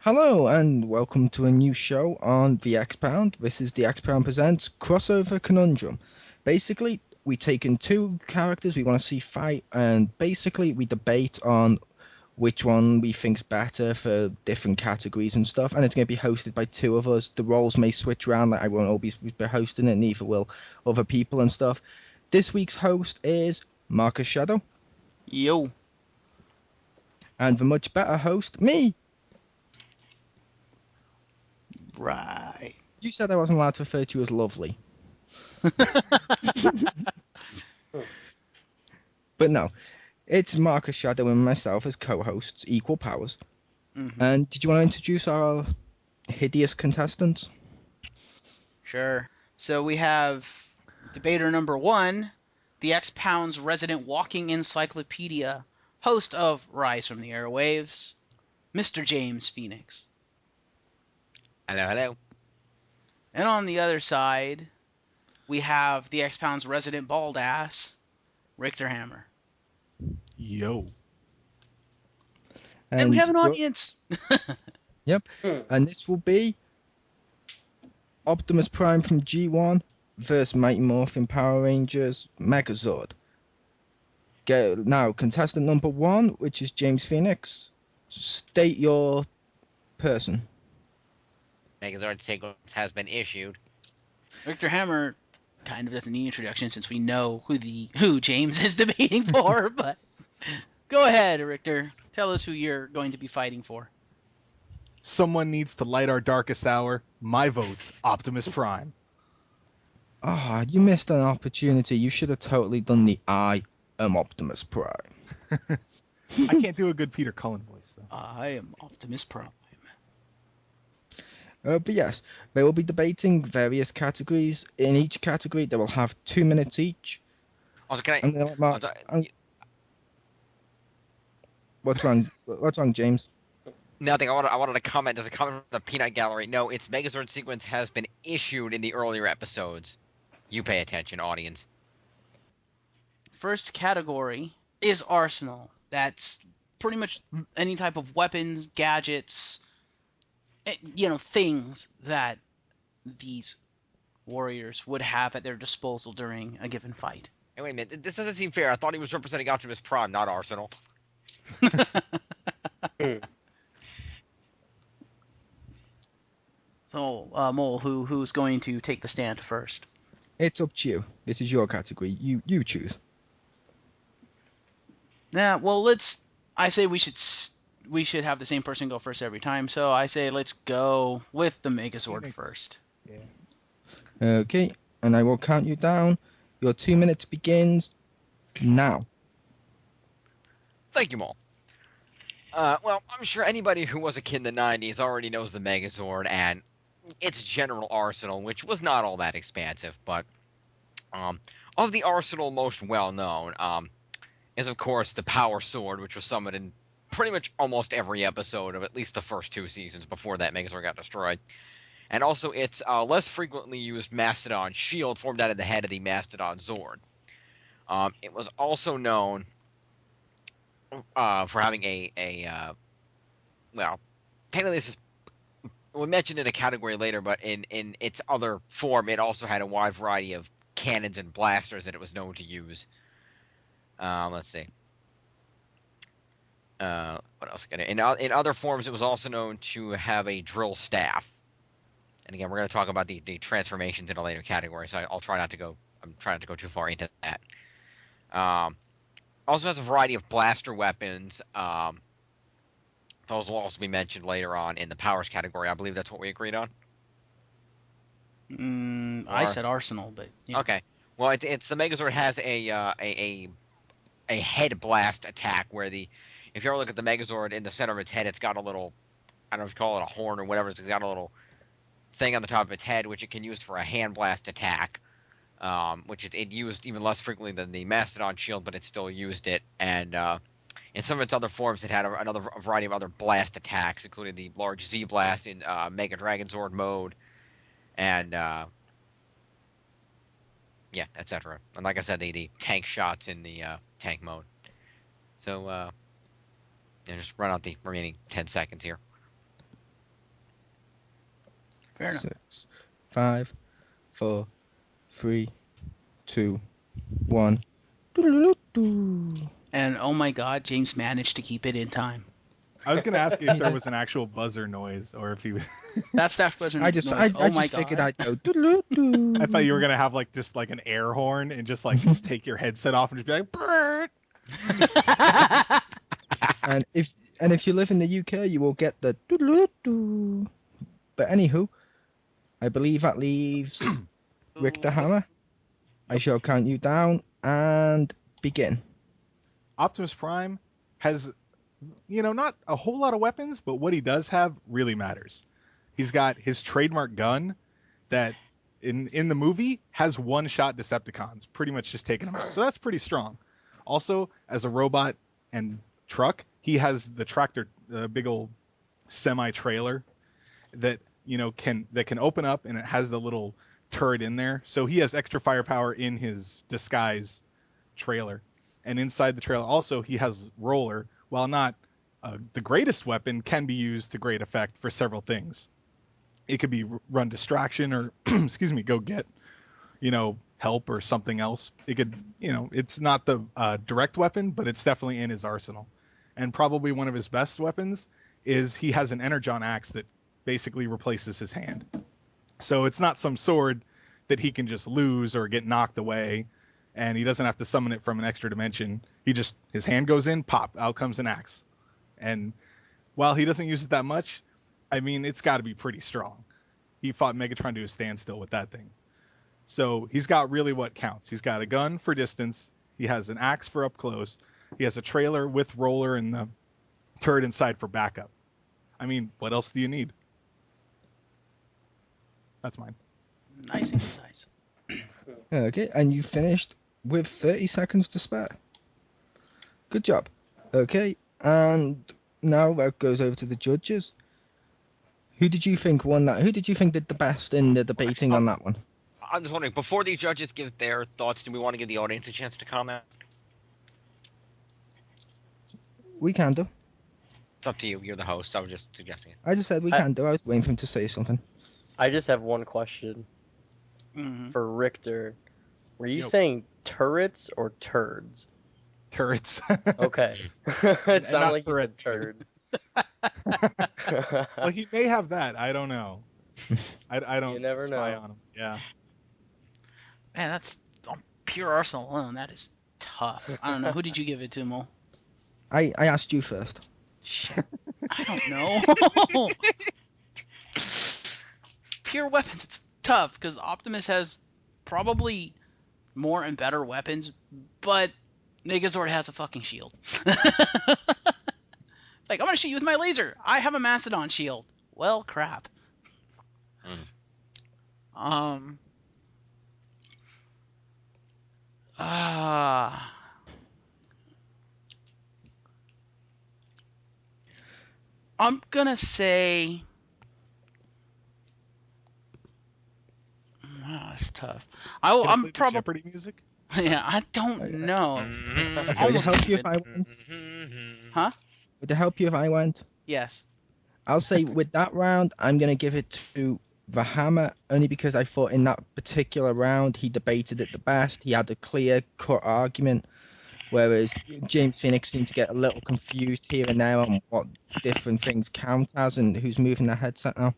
Hello and welcome to a new show on the Xpound. This is the Xpound Presents Crossover Conundrum. Basically, we take in two characters we want to see fight, and basically we debate on which one we think's better for different categories and stuff. And it's going to be hosted by two of us. The roles may switch around; like I won't always be hosting it, neither will other people and stuff. This week's host is Marcus Shadow, Yo. and the much better host, me. Right. You said I wasn't allowed to refer to you as lovely. But no, it's Marcus Shadow and myself as co-hosts, equal powers. Mm-hmm. And did you want to introduce our hideous contestants? Sure. So we have debater number one, the Xpound's resident walking encyclopedia, host of Rise from the Airwaves, Mr. James Phoenix. Hello, hello. And on the other side, we have the Xpound's resident bald ass, Richter Hammer. Yo. And we have an your- audience. Yep. And this will be Optimus Prime from G1 versus Mighty Morphin Power Rangers Megazord. Now, contestant number one, which is James Phoenix. State your person. Megazord sequence has been issued. Richter Hammer kind of doesn't need introduction since we know who James is debating for, but go ahead, Richter. Tell us who you're going to be fighting for. Someone needs to light our darkest hour. My vote's Optimus Prime. Ah, you missed an opportunity. You should have totally done the I am Optimus Prime. I can't do a good Peter Cullen voice, though. I am Optimus Prime. But yes, they will be debating various categories. In each category, they will have 2 minutes each. Also, can I? And they'll I'm sorry, What's wrong? What's wrong, James? nothing. I wanted to comment. There's a comment from the Peanut Gallery. No, its Megazord sequence has been issued in the earlier episodes. You pay attention, audience. First category is arsenal. That's pretty much any type of weapons, gadgets, things that these warriors would have at their disposal during a given fight. Hey, wait a minute. This doesn't seem fair. I thought he was representing Optimus Prime, not Arsenal. So, Mole, who's going to take the stand first? It's up to you. This is your category. You choose. Yeah, well, I say we should have the same person go first every time. So I say let's go with the Megazord Phoenix. first. Yeah. Okay, and I will count you down. Your 2 minutes begins now. Thank you, Maul. Well, I'm sure anybody who was a kid in the 90s already knows the Megazord and its general arsenal, which was not all that expansive, but of the arsenal most well known is, of course, the Power Sword, which was summoned in pretty much almost every episode of at least the first two seasons before that Megazord got destroyed. And also its less frequently used Mastodon shield formed out of the head of the Mastodon Zord. It was also known for having well, technically this is, we mentioned in a category later, but in its other form, it also had a wide variety of cannons and blasters that it was known to use. Let's see. What else? In other forms, it was also known to have a drill staff. And again, we're going to talk about the transformations in a later category, so I'll try not to go. I'm trying not to go too far into that. Also has a variety of blaster weapons. Those will also be mentioned later on in the powers category. I believe that's what we agreed on. I said arsenal, but yeah. Okay. Well, it's the Megazord has a head blast attack where if you ever look at the Megazord in the center of its head, it's got a little, I don't know if you call it a horn or whatever. It's got a little thing on the top of its head which it can use for a hand blast attack, which it used even less frequently than the Mastodon shield, but it still used it. And in some of its other forms, it had a variety of other blast attacks, including the large Z blast in Mega Dragonzord mode, and yeah, etc. And like I said, the tank shots in the tank mode. So just run out the remaining 10 seconds here. Fair enough. 6, 5, 4, 3, 2, 1. Doodle-doo-doo. And oh my god, James managed to keep it in time. I was gonna ask if there was an actual buzzer noise or if he. That's that question I just noise. Oh my figured god. I'd go doodle-doo-doo. I thought you were gonna have like just like an air horn and just like take your headset off and just be like, "Brrrt." And if you live in the UK, you will get the doodle-doo. But anywho, I believe that leaves Rick the Hammer. I shall count you down and begin. Optimus Prime has, not a whole lot of weapons, but what he does have really matters. He's got his trademark gun that in the movie has one-shot Decepticons, pretty much just taking them out. So that's pretty strong. Also, as a robot and truck, he has the tractor, big old semi-trailer that can open up, and it has the little turret in there. So he has extra firepower in his disguise trailer. And inside the trailer also he has roller. While not the greatest weapon, can be used to great effect for several things. It could be run distraction or excuse me, go get help or something else. It could, it's not the direct weapon, but it's definitely in his arsenal. And probably one of his best weapons is he has an energon axe that basically replaces his hand. So it's not some sword that he can just lose or get knocked away, and he doesn't have to summon it from an extra dimension. His hand goes in, pop, out comes an axe. And while he doesn't use it that much, I mean, it's got to be pretty strong. He fought Megatron to a standstill with that thing. So he's got really what counts. He's got a gun for distance. He has an axe for up close. He has a trailer with roller and the turret inside for backup. I mean, what else do you need? That's mine. Nice and concise. Okay, and you finished with 30 seconds to spare. Good job. Okay, and now that goes over to the judges. Who did you think won that? Who did you think did the best in the debating on that one? I'm just wondering, before the judges give their thoughts, do we want to give the audience a chance to comment? We can do. It's up to you. You're the host. I was just suggesting it. I just said we can do. I was waiting for him to say something. I just have one question for Richter. Were you saying turrets or turds? Turrets. Okay. It sounded like you said turrets. turds. Well, he may have that. I don't know. I don't You never spy know. on him. Yeah. Man, that's on pure Arsenal alone. That is tough. I don't know. Who did you give it to, Mo? I asked you first. Shit. I don't know. Pure weapons, it's tough because Optimus has probably more and better weapons, but Megazord has a fucking shield. Like, I'm gonna shoot you with my laser. I have a Mastodon shield. Well, crap. I'm gonna say. Wow, that's tough. Can I I'm play the probably. Jeopardy music? Yeah, I don't know. Okay, would it help you if I went? Huh? Would it help you if I went? Yes. I'll say with that round, I'm going to give it to the Hammer, only because I thought in that particular round he debated it the best. He had a clear-cut argument, whereas James Phoenix seemed to get a little confused here and there on what different things count as and who's moving their headset now.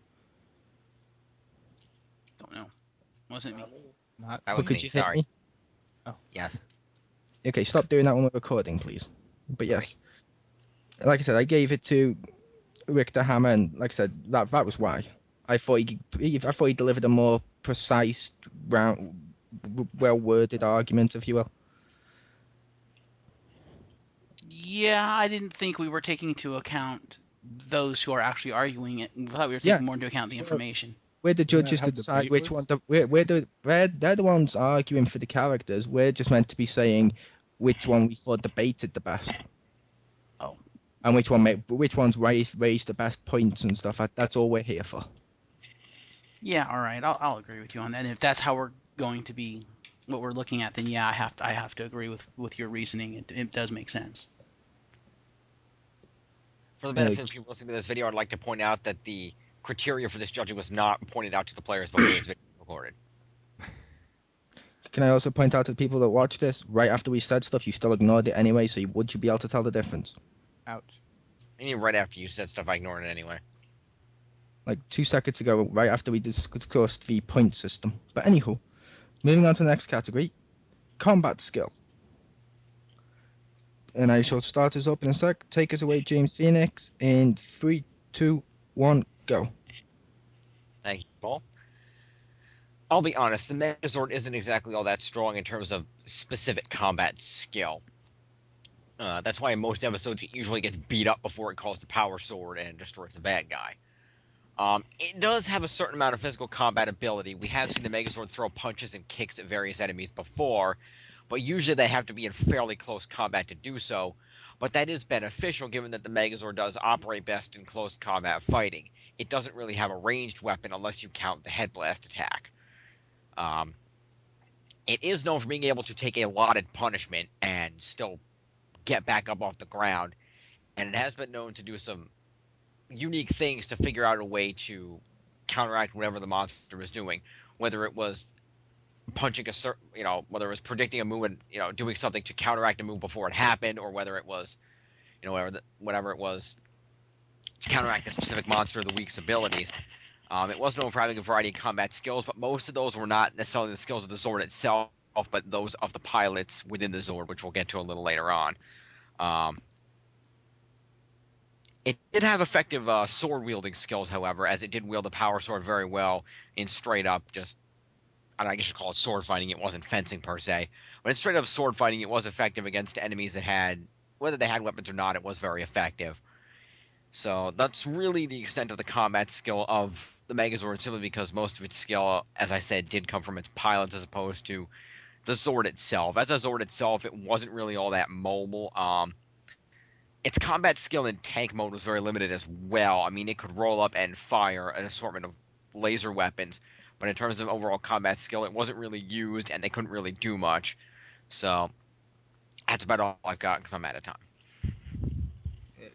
Don't know. Wasn't me. Not. That But was could me. you hear Sorry. me? Oh. Yes. Okay, stop doing that when we're recording, please. But yes, like I said, I gave it to Rick the Hammer, and like I said, that was why. I thought he delivered a more precise, well-worded argument, if you will. Yeah, I didn't think we were taking into account those who are actually arguing it. I thought we were taking Yes. more into account the information. We're the Isn't that judges how to decide debate which one. works? They're the ones arguing for the characters. We're just meant to be saying which one we thought debated the best. Oh. And which ones raised the best points and stuff. That's all we're here for. Yeah, all right. I'll agree with you on that. And if that's how we're going to be, what we're looking at, then yeah, I have to agree with your reasoning. It does make sense. For the benefit of people listening to this video, I'd like to point out that the criteria for this judging was not pointed out to the players before this video was recorded. Can I also point out to the people that watch this, right after we said stuff, you still ignored it anyway, so would you be able to tell the difference? Ouch. I mean, right after you said stuff, I ignored it anyway. Like 2 seconds ago, right after we discussed the point system. But anywho, moving on to the next category, combat skill. And I shall start us up in a sec. Take us away, James Phoenix, in 3, 2, 1, go. Thank you, Paul. I'll be honest, the Megazord isn't exactly all that strong in terms of specific combat skill. That's why in most episodes it usually gets beat up before it calls the power sword and destroys the bad guy. It does have a certain amount of physical combat ability. We have seen the Megazord throw punches and kicks at various enemies before, but usually they have to be in fairly close combat to do so. But that is beneficial given that the Megazord does operate best in close combat fighting. It doesn't really have a ranged weapon unless you count the head blast attack. It is known for being able to take a allotted punishment and still get back up off the ground, and it has been known to do some unique things to figure out a way to counteract whatever the monster was doing, whether it was punching a certain, whether it was predicting a move and doing something to counteract a move before it happened, or whether it was whatever it was to counteract a specific monster of the week's abilities. It was known for having a variety of combat skills, but most of those were not necessarily the skills of the Zord itself, but those of the pilots within the Zord, which we'll get to a little later on. It did have effective sword-wielding skills, however, as it did wield the power sword very well in straight-up I guess you call it sword fighting. It wasn't fencing per se, but in straight-up sword fighting, it was effective against enemies that had, whether they had weapons or not, it was very effective. So that's really the extent of the combat skill of the Megazord, simply because most of its skill, as I said, did come from its pilots as opposed to the Zord itself. As a Zord itself, it wasn't really all that mobile. Its combat skill in tank mode was very limited as well. I mean, it could roll up and fire an assortment of laser weapons, but in terms of overall combat skill, it wasn't really used, and they couldn't really do much. So that's about all I've got, because I'm out of time.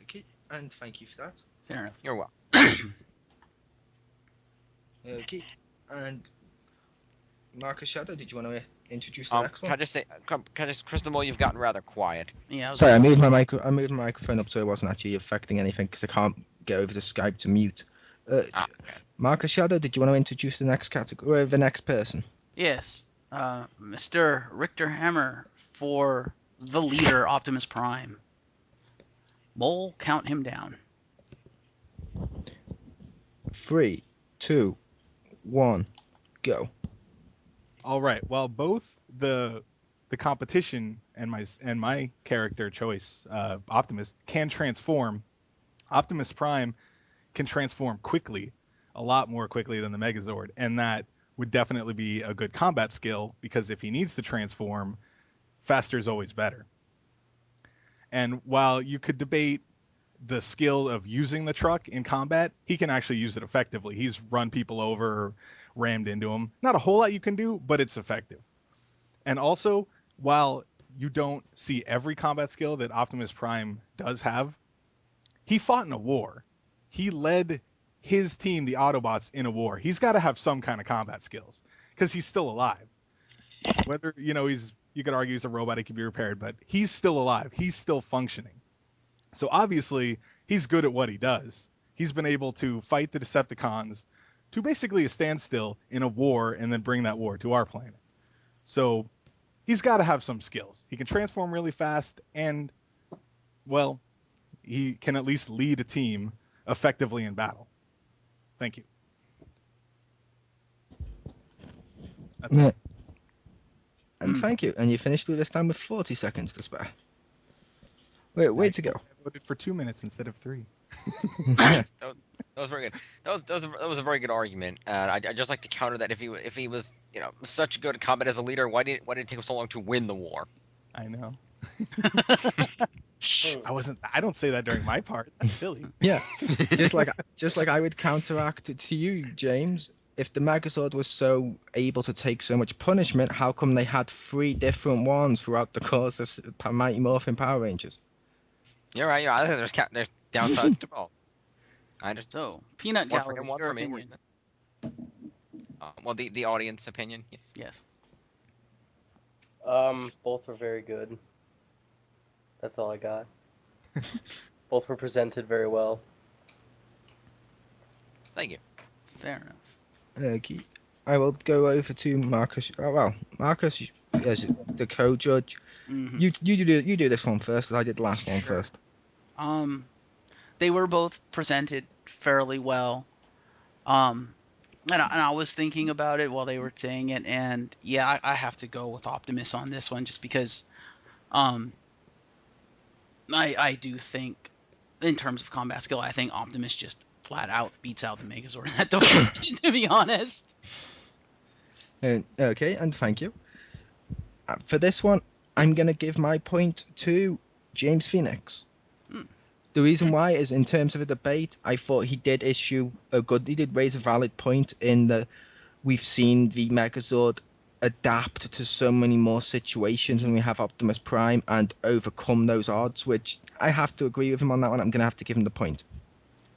Okay, and thank you for that. Fair enough. You're welcome. Okay, and Marcus Shadow, did you want to introduce the next one? Can I just, Crystal, you've gotten rather quiet. Yeah. Sorry, I moved my microphone up so it wasn't actually affecting anything because I can't get over to Skype to mute. Okay. Marcus Shadow, did you want to introduce the next category, the next person? Yes. Mr. Richter Hammer for the leader, Optimus Prime. Mole, count him down. 3, 2, 1, go. All right. Well, both the competition and my character choice, Optimus, can transform. Optimus Prime can transform quickly, a lot more quickly than the Megazord, and that would definitely be a good combat skill, because if he needs to transform, faster is always better. And while you could debate the skill of using the truck in combat, he can actually use it effectively. He's run people over, rammed into them. Not a whole lot you can do, but it's effective. And also, while you don't see every combat skill that Optimus Prime does have, he fought in a war. He led his team, the Autobots, in a war. He's got to have some kind of combat skills because he's still alive. Whether, you could argue he's a robot, he can be repaired, but he's still alive. He's still functioning. So obviously, he's good at what he does. He's been able to fight the Decepticons to basically a standstill in a war and then bring that war to our planet. So he's got to have some skills. He can transform really fast and, well, he can at least lead a team effectively in battle. Thank you. That's Yeah. And thank you. And you finished with this time with 40 seconds to spare. Way to go. I voted for 2 minutes instead of 3. That was very good. That was a very good argument. I'd just like to counter that if he was such good at combat as a leader, why did it take him so long to win the war? I know. Shh, I don't say that during my part. That's silly. Yeah. just like I would counteract it to you, James. If the Megazord was so able to take so much punishment, how come they had 3 different ones throughout the course of Mighty Morphin Power Rangers? You're right. I think there's downsides to both. I just So, Peanut one for Gallery, him, one your for me. opinion. Well, the audience opinion. Yes. Yes. Both were very good. That's all I got. Both were presented very well. Thank you. Fair enough. Okay. I will go over to Marcus. Oh, well, Marcus is the co-judge. Mm-hmm. You do this one first. I did the last one Sure. first. They were both presented fairly well. And I was thinking about it while they were saying it, and yeah, I have to go with Optimus on this one just because I do think, in terms of combat skill, I think Optimus just flat out beats out the Megazord in that department, to be honest. Okay, and thank you. For this one, I'm gonna give my point to James Phoenix. Hmm. The reason why is in terms of a debate, I thought he did raise a valid point in that we've seen the Megazord adapt to so many more situations and we have Optimus Prime and overcome those odds, which I have to agree with him on that one. I'm going to have to give him the point.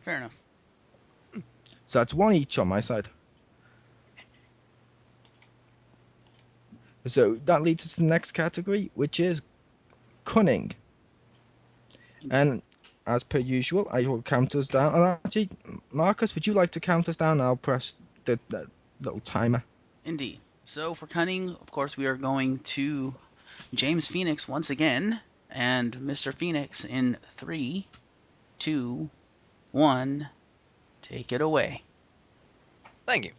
Fair enough. So that's one each on my side. So that leads us to the next category, which is cunning. And as per usual, I will count us down. And actually, Marcus, would you like to count us down? I'll press the little timer. Indeed. So for cunning, of course, we are going to James Phoenix once again, and Mr. Phoenix in 3, 2, 1, take it away. Thank you.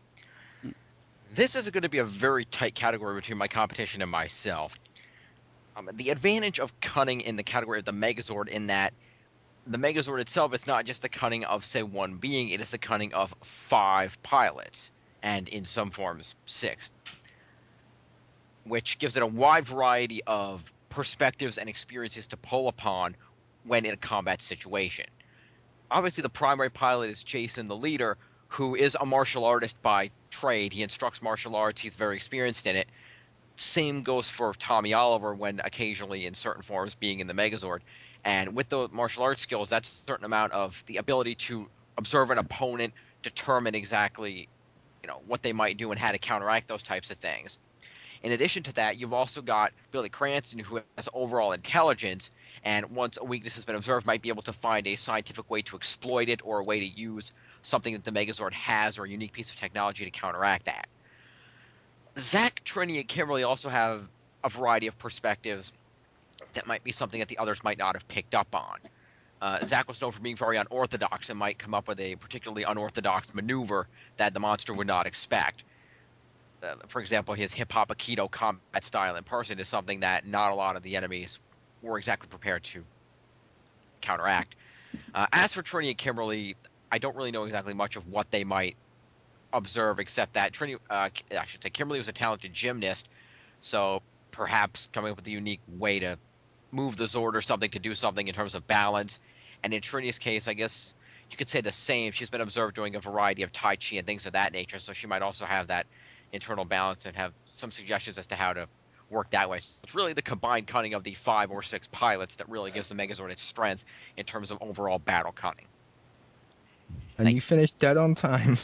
This is going to be a very tight category between my competition and myself. The advantage of cunning in the category of the Megazord in that the Megazord itself is not just the cunning of, say, one being, it is the cunning of 5 pilots, and in some forms, 6. Which gives it a wide variety of perspectives and experiences to pull upon when in a combat situation. Obviously, the primary pilot is Jason, the leader, who is a martial artist by trade. He instructs martial arts, he's very experienced in it. Same goes for Tommy Oliver when occasionally in certain forms being in the Megazord. And with the martial arts skills, that's a certain amount of the ability to observe an opponent, determine exactly, what they might do and how to counteract those types of things. In addition to that, you've also got Billy Cranston, who has overall intelligence, and once a weakness has been observed, might be able to find a scientific way to exploit it or a way to use something that the Megazord has or a unique piece of technology to counteract that. Zach, Trini, and Kimberly also have a variety of perspectives that might be something that the others might not have picked up on. Zach was known for being very unorthodox and might come up with a particularly unorthodox maneuver that the monster would not expect. For example, his hip-hop Aikido combat style in person is something that not a lot of the enemies were exactly prepared to counteract. As for Trini and Kimberly, I don't really know exactly much of what they might observe, except that I should say Kimberly was a talented gymnast, so perhaps coming up with a unique way to move the Zord or something to do something in terms of balance. And in Trini's case, I guess you could say the same. She's been observed doing a variety of Tai Chi and things of that nature, so she might also have that internal balance and have some suggestions as to how to work that way. So it's really the combined cunning of the 5 or 6 pilots that really gives the Megazord its strength in terms of overall battle cunning. And you finished dead on time.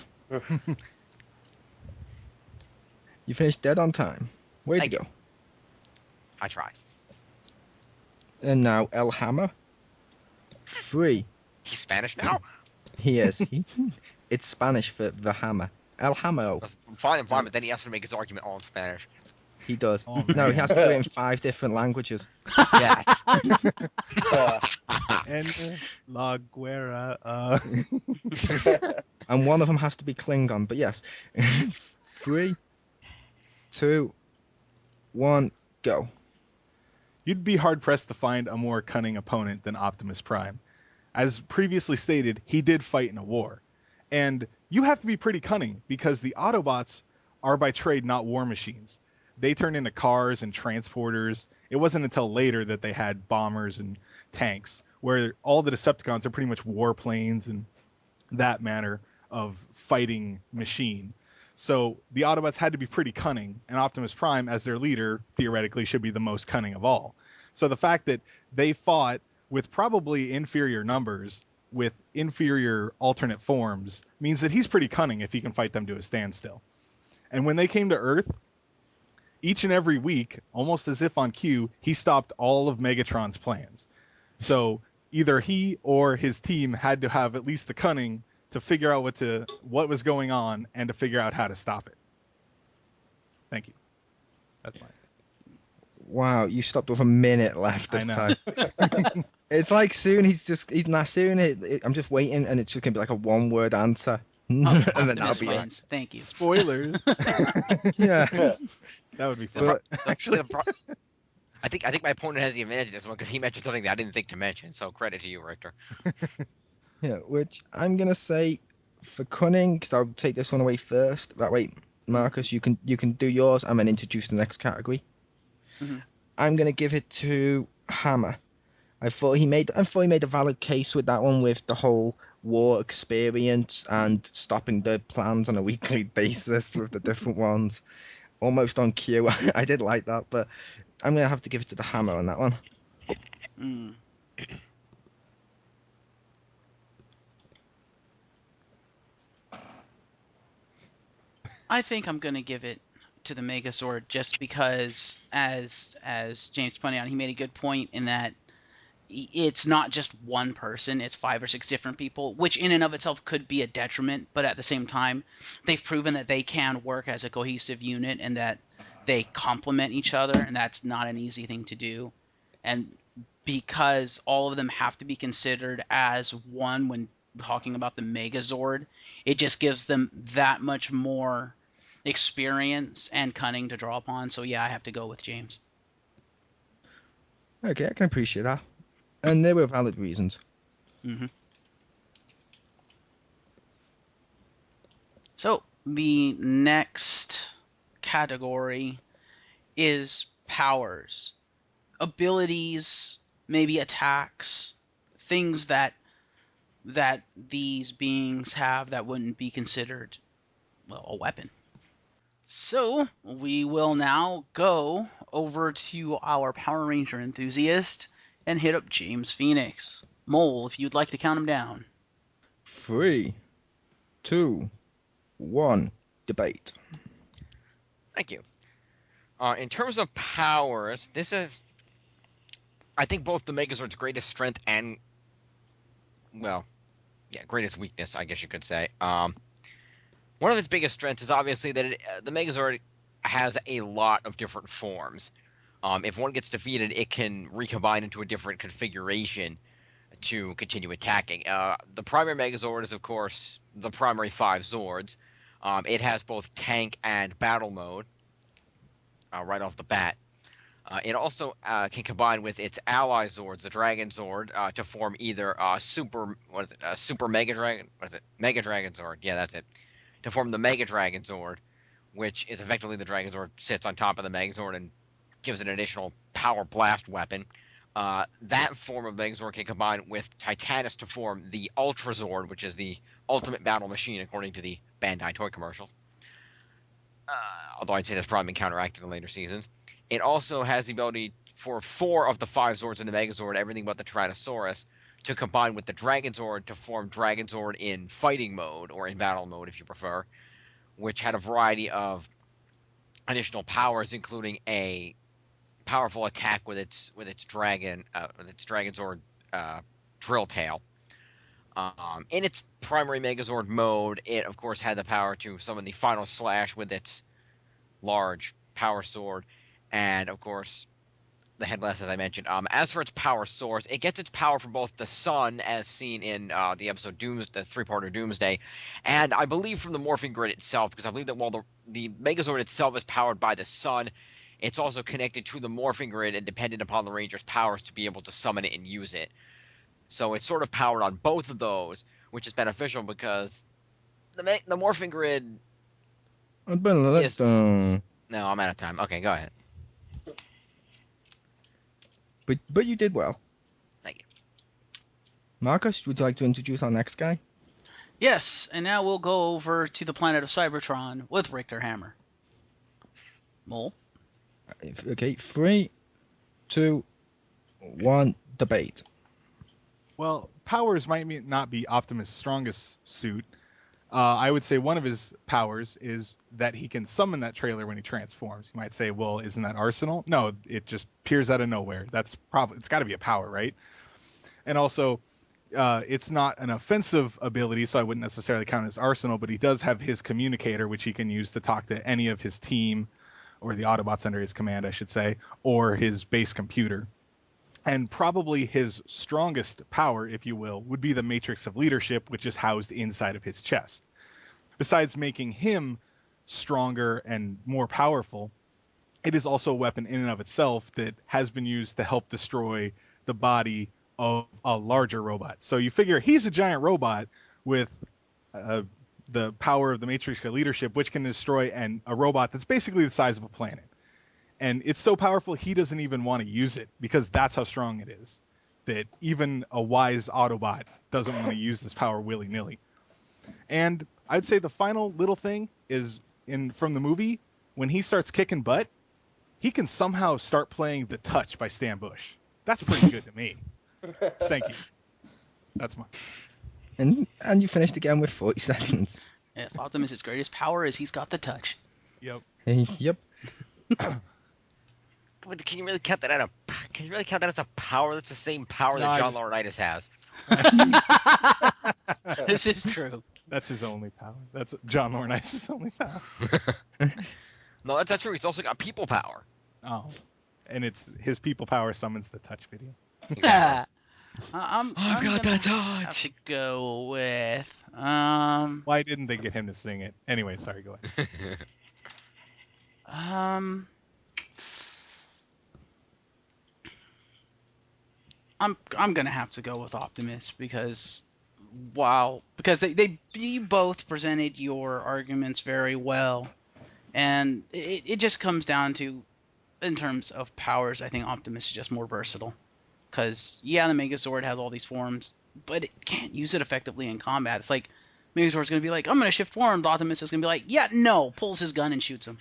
You finished dead on time. Way to go. I tried. And now El Hammer. 3. He's Spanish now? He is. It's Spanish for the hammer. El Hammer. Fine, but then he has to make his argument all in Spanish. He does. Oh, No, he man. has to do it in 5 different languages. Yeah. And La Guerra. And one of them has to be Klingon, but yes. 3, 2, 1, go. You'd be hard pressed to find a more cunning opponent than Optimus Prime. As previously stated, he did fight in a war. And you have to be pretty cunning because the Autobots are by trade not war machines. They turn into cars and transporters. It wasn't until later that they had bombers and tanks, where all the Decepticons are pretty much warplanes and that manner of fighting machine. So the Autobots had to be pretty cunning, and Optimus Prime, as their leader, theoretically should be the most cunning of all. So the fact that they fought with probably inferior numbers with inferior alternate forms means that he's pretty cunning if he can fight them to a standstill. And when they came to Earth, each and every week, almost as if on cue, he stopped all of Megatron's plans. So either he or his team had to have at least the cunning to figure out what was going on and to figure out how to stop it. Thank you. That's fine. Wow, you stopped with a minute left this time. It's like soon he's not soon. I'm just waiting, and it's just gonna be like a one-word answer, and then that'll Optimus be it. wins. Thank you. Spoilers. Yeah, That would be fun. but Actually, I think my opponent has the advantage in this one because he mentioned something that I didn't think to mention. So credit to you, Richter. yeah, which I'm gonna say for cunning, because I'll take this one away first. That way, Marcus, you can do yours and then introduce the next category. Mhm. I'm gonna give it to Hammer. I thought he made a valid case with that one, with the whole war experience and stopping the plans on a weekly basis with the different ones, almost on cue. I did like that, but I'm gonna have to give it to the Hammer on that one. Mm. I think I'm gonna give it to the Megazord just because, as James pointed out, he made a good point in that it's not just one person, it's 5 or 6 different people, which in and of itself could be a detriment, but at the same time, they've proven that they can work as a cohesive unit and that they complement each other, and that's not an easy thing to do. And because all of them have to be considered as one when talking about the Megazord, it just gives them that much more experience and cunning to draw upon. So yeah, I have to go with James. Okay, I can appreciate that, and they were valid reasons. Mm-hmm. So the next category is powers, abilities, maybe attacks, things that these beings have that wouldn't be considered, well, a weapon. So we will now go over to our Power Ranger enthusiast and hit up James Phoenix. Mole, if you'd like to count him down. 3, 2, 1, debate. Thank you. In terms of powers, this is, I think, both the Megazord's greatest strength and, well, yeah, greatest weakness, I guess you could say. One of its biggest strengths is obviously that the Megazord has a lot of different forms. If one gets defeated, it can recombine into a different configuration to continue attacking. The primary Megazord is, of course, the primary 5 Zords. It has both tank and battle mode right off the bat. It also can combine with its ally Zords, the Dragon Zord, to form either Super Mega Dragon, what is it, Mega Dragon Zord, yeah, that's it, to form the Mega Dragon Zord, which is effectively the Dragon Zord sits on top of the Megazord and gives it an additional power blast weapon. That form of Megazord can combine with Titanus to form the Ultra Zord, which is the ultimate battle machine according to the Bandai toy commercials. Although I'd say that's probably been counteracted in later seasons. It also has the ability for 4 of the 5 Zords in the Megazord, everything but the Tyrannosaurus, to combine with the Dragon Zord to form Dragon Zord in fighting mode, or in battle mode if you prefer, which had a variety of additional powers, including a powerful attack with its Dragon Zord drill tail. In its primary Megazord mode, it of course had the power to summon the Final Slash with its large power sword, and of course the headless, as I mentioned. As for its power source, it gets its power from both the sun, as seen in the episode the 3-parter Doomsday, and I believe from the morphing grid itself, because I believe that while the Megazord itself is powered by the sun, it's also connected to the morphing grid and dependent upon the Ranger's powers to be able to summon it and use it. So it's sort of powered on both of those, which is beneficial because the morphing grid is... No, I'm out of time. Okay, go ahead. But you did well. Thank you. Marcus, would you like to introduce our next guy? Yes, and now we'll go over to the planet of Cybertron with Richter Hammer. Mole. Okay, 3, 2, 1, debate. Well, powers might not be Optimus' strongest suit. I would say one of his powers is that he can summon that trailer when he transforms. You might say, well, isn't that Arsenal? No, it just appears out of nowhere. It's got to be a power, right? And also, it's not an offensive ability, so I wouldn't necessarily count it as Arsenal, but he does have his communicator, which he can use to talk to any of his team, or the Autobots under his command, I should say, or his base computer. And probably his strongest power, if you will, would be the matrix of leadership, which is housed inside of his chest. Besides making him stronger and more powerful, it is also a weapon in and of itself that has been used to help destroy the body of a larger robot. So you figure he's a giant robot with the power of the matrix of leadership, which can destroy a robot that's basically the size of a planet. And it's so powerful he doesn't even want to use it because that's how strong it is. That even a wise Autobot doesn't want to use this power willy-nilly. And I'd say the final little thing is from the movie, when he starts kicking butt, he can somehow start playing The Touch by Stan Bush. That's pretty good to me. Thank you. That's my. And you finished again with 40 seconds. Yes, Optimus' greatest power is he's got the touch. Yep. Yep. Can you really count that as a power? That's the same power that John Laurinaitis has. This is true. That's his only power. That's John Laurinaitis' only power. No, that's not true. He's also got people power. Oh, and it's his people power summons the touch video. Exactly. I've I'm got gonna that touch. have to go with Why didn't they get him to sing it? Anyway, sorry, go ahead. I'm gonna have to go with Optimus because you both presented your arguments very well, and it just comes down to, in terms of powers, I think Optimus is just more versatile. Because yeah, the Megazord has all these forms, but it can't use it effectively in combat. It's like Megazord's gonna be like, I'm gonna shift forms. Optimus is gonna be like, yeah, no, pulls his gun and shoots him.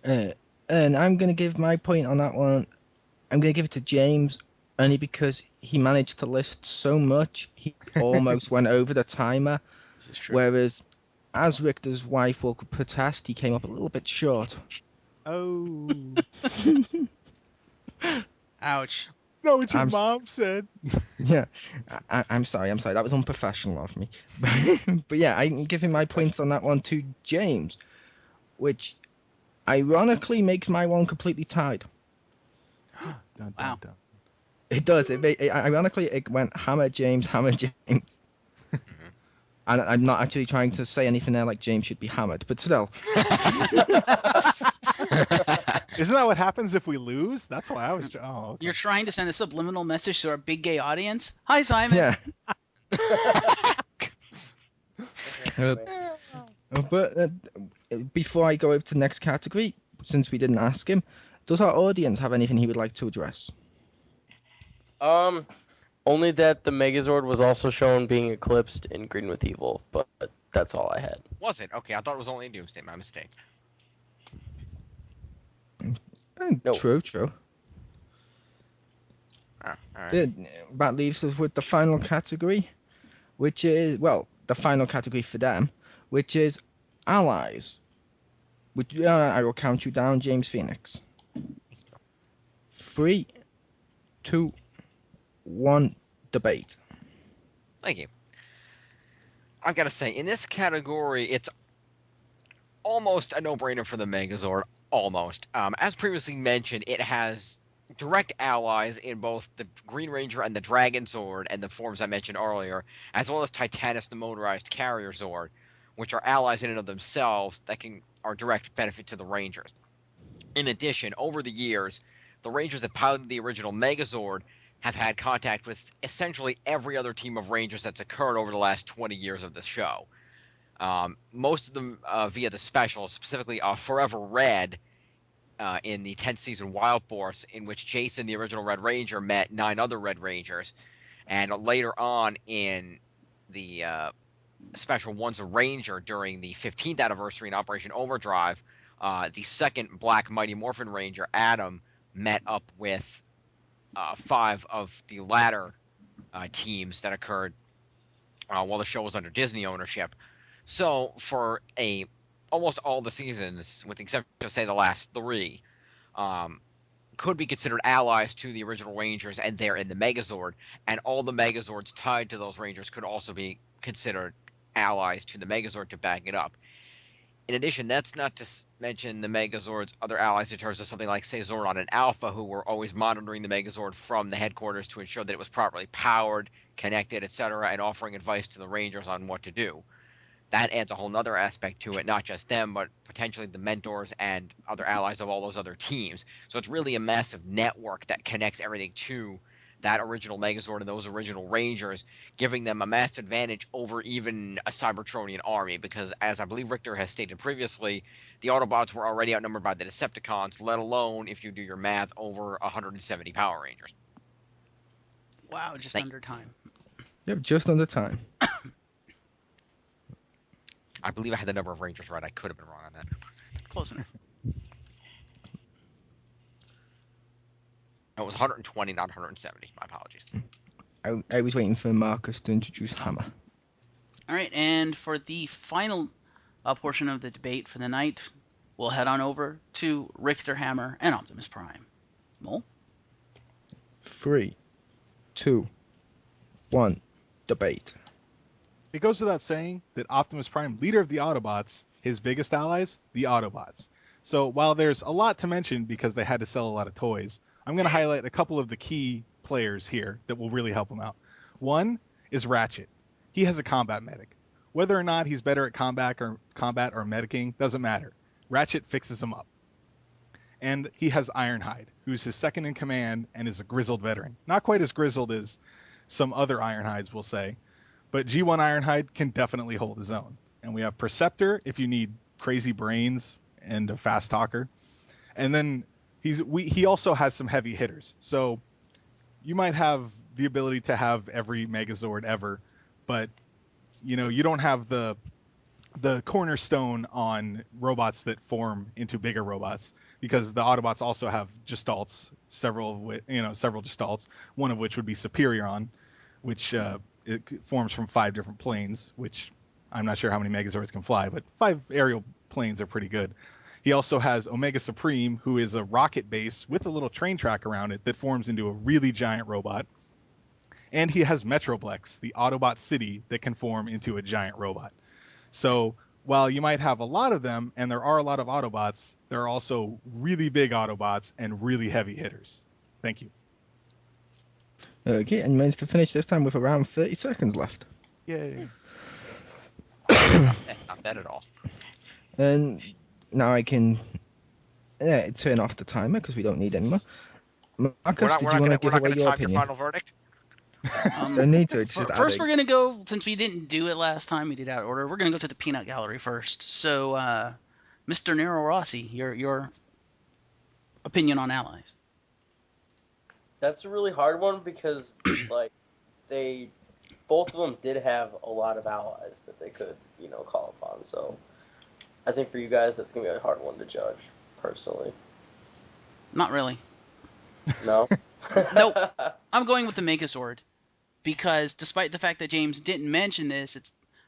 And I'm going to give my point on that one. I'm going to give it to James only because he managed to list so much, he almost went over the timer. This is true. Whereas, as Richter's wife will protest, he came up a little bit short. Oh. Ouch. No, what your mom said. Yeah, I'm sorry. That was unprofessional of me. But yeah, I'm giving my points on that one to James, which ironically makes my one completely tied. Dun, Wow. dun. It does. Ironically, it went hammer James, hammer James. And I'm not actually trying to say anything there like James should be hammered, but still. Isn't that what happens if we lose? That's why I was. Oh, okay. You're trying to send a subliminal message to our big gay audience. Hi, Simon. Yeah. But before I go over to the next category, since we didn't ask him, does our audience have anything he would like to address? Only that the Megazord was also shown being eclipsed in Green with Evil, but that's all I had. Was it? Okay, I thought it was only in Doomsday. My mistake. No. True. All right. That leaves us with the final category, which is, well, the final category for them, which is allies. I will count you down, James Phoenix. 3, 2, 1, debate. Thank you. I've got to say, in this category, it's almost a no-brainer for the Megazord. Almost. As previously mentioned, it has direct allies in both the Green Ranger and the Dragon Zord and the forms I mentioned earlier, as well as Titanus, the motorized carrier Zord, which are allies in and of themselves that are direct benefit to the Rangers. In addition, over the years, the Rangers that piloted the original Megazord have had contact with essentially every other team of Rangers that's occurred over the last 20 years of the show. Most of them via the specials, specifically Forever Red in the 10th season Wild Force, in which Jason, the original Red Ranger, met 9 other Red Rangers. And later on in the special One's a Ranger during the 15th anniversary in Operation Overdrive, the second Black Mighty Morphin Ranger, Adam, met up with 5 of the latter teams that occurred while the show was under Disney ownership. So for almost all the seasons, with the exception of say the last 3, could be considered allies to the original Rangers, and they're in the Megazord, and all the Megazords tied to those Rangers could also be considered allies to the Megazord to back it up. In addition, that's not to mention the Megazord's other allies in terms of something like, say, Zordon and Alpha, who were always monitoring the Megazord from the headquarters to ensure that it was properly powered, connected, etc., and offering advice to the Rangers on what to do. That adds a whole nother aspect to it, not just them, but potentially the mentors and other allies of all those other teams. So it's really a massive network that connects everything to that original Megazord and those original Rangers, giving them a massive advantage over even a Cybertronian army, because as I believe Richter has stated previously, the Autobots were already outnumbered by the Decepticons, let alone, if you do your math, over 170 Power Rangers. Wow, just under time. Yep, just under time. I believe I had the number of Rangers right. I could have been wrong on that. Close enough. It was 120, not 170. My apologies. I was waiting for Marcus to introduce Hammer. All right, and for the final portion of the debate for the night, we'll head on over to Richter Hammer and Optimus Prime. Mole? 3, 2, 1, debate. It goes without saying that Optimus Prime, leader of the Autobots, his biggest allies, the Autobots. So while there's a lot to mention because they had to sell a lot of toys, I'm going to highlight a couple of the key players here that will really help him out. One is Ratchet. He has a combat medic. Whether or not he's better at combat or medicing doesn't matter. Ratchet fixes him up. And he has Ironhide, who's his second in command and is a grizzled veteran. Not quite as grizzled as some other Ironhides will say, but G1 Ironhide can definitely hold his own. And we have Perceptor if you need crazy brains and a fast talker. And then he also has some heavy hitters. So you might have the ability to have every Megazord ever, but you don't have the cornerstone on robots that form into bigger robots, because the Autobots also have Gestalts, several Gestalts, one of which would be Superion, which it forms from 5 different planes, which I'm not sure how many Megazords can fly, but 5 aerial planes are pretty good. He also has Omega Supreme, who is a rocket base with a little train track around it that forms into a really giant robot. And he has Metroplex, the Autobot city that can form into a giant robot. So while you might have a lot of them, and there are a lot of Autobots, there are also really big Autobots and really heavy hitters. Thank you. Okay, and you managed to finish this time with around 30 seconds left. Yay. Not bad at all. And now I can turn off the timer because we don't need any more. Marcus, did you want to give away your opinion? Your final verdict? Don't need to, it's just First, adding. we're going to go, since we didn't do it last time, we did out of order, we're going to go to the peanut gallery first. So, Mr. Nero Rossi, your opinion on allies. That's a really hard one because, both of them did have a lot of allies that they could, call upon. So, I think for you guys, that's going to be a hard one to judge, personally. Not really. No? Nope. I'm going with the Megazord. Because despite the fact that James didn't mention this,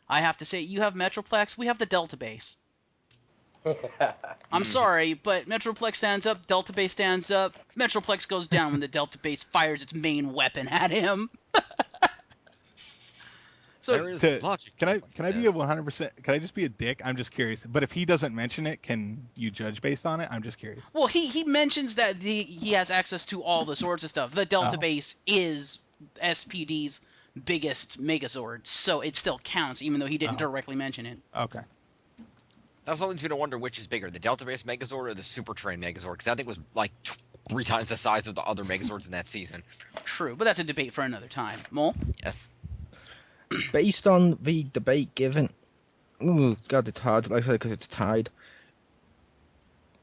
I have to say, you have Metroplex, we have the Delta Base. I'm sorry, but Metroplex stands up, Delta Base stands up, Metroplex goes down when the Delta Base fires its main weapon at him. So there is logic. Can I be a 100%? Can I just be a dick? I'm just curious. But if he doesn't mention it, can you judge based on it? I'm just curious. Well, he mentions that he has access to all the swords and stuff. The Delta Base is SPD's biggest Megazord, so it still counts, even though he didn't directly mention it. Okay. That's always going to wonder which is bigger, the Delta-based Megazord or the Super Train Megazord, because I think it was like 3 times the size of the other Megazords in that season. True, but that's a debate for another time. Mole? Yes. Based on the debate given, God, it's hard, like I said, because it's tied.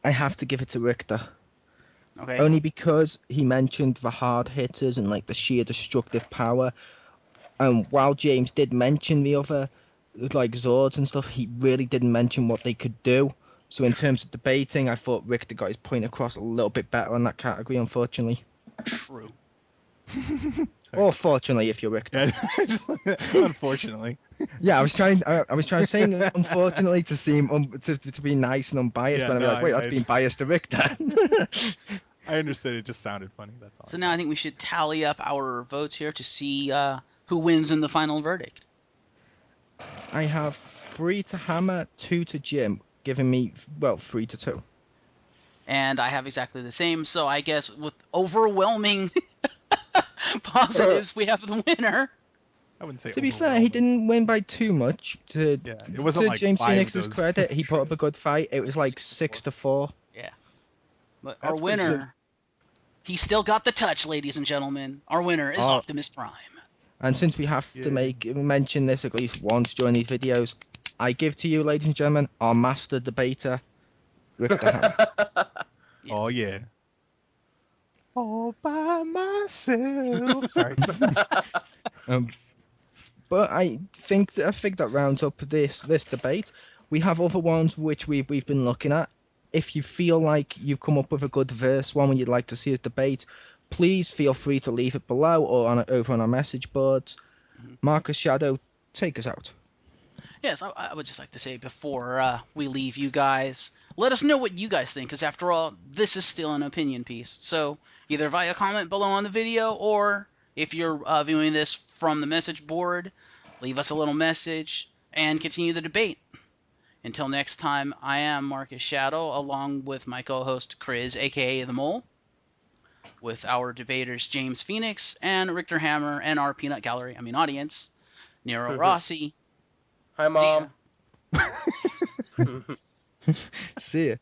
I have to give it to Richter. Okay. Only because he mentioned the hard hitters and like the sheer destructive power. And while James did mention the other, like Zords and stuff, he really didn't mention what they could do. So in terms of debating, I thought Richter got his point across a little bit better on that category, unfortunately. True. Sorry. Or fortunately, if you're Richter. Yeah, unfortunately. Yeah, I was trying. I was trying saying unfortunately to seem to be nice and unbiased, Yeah, but I no, realized, wait, that's I- being biased to Richter. I understood. It just sounded funny. That's all. So now I think we should tally up our votes here to see who wins in the final verdict. I have 3 to Hammer, 2 to Jim, giving me 3-2. And I have exactly the same. So I guess with overwhelming positives, we have the winner. I wouldn't say. To be fair, he overwhelming. didn't win by too much. To Yeah, it wasn't like James 5 Phoenix's of those. credit, he put up a good fight. It was like 6-4. But That's our pretty good. winner, he still got the touch, ladies and gentlemen. Our winner is Oh. Optimus Prime. And since we have to mention this at least once during these videos, I give to you, ladies and gentlemen, our master debater, Richter Hammer. Yes. Oh yeah. All by myself. Sorry. But I think that rounds up this debate. We have other ones which we've been looking at. If you feel like you've come up with a good verse one you'd like to see us debate, please feel free to leave it below or over on our message boards. Mhm. Marcus Shadow, take us out. Yes, I would just like to say before we leave you guys, let us know what you guys think, because after all, this is still an opinion piece. So either via comment below on the video, or if you're viewing this from the message board, leave us a little message and continue the debate. Until next time, I am Marcus Shadow, along with my co-host Chris, aka The Mole, with our debaters James Phoenix and Richter Hammer, and our peanut gallery, audience, Nero Rossi. Hi, See ya. Mom. See ya.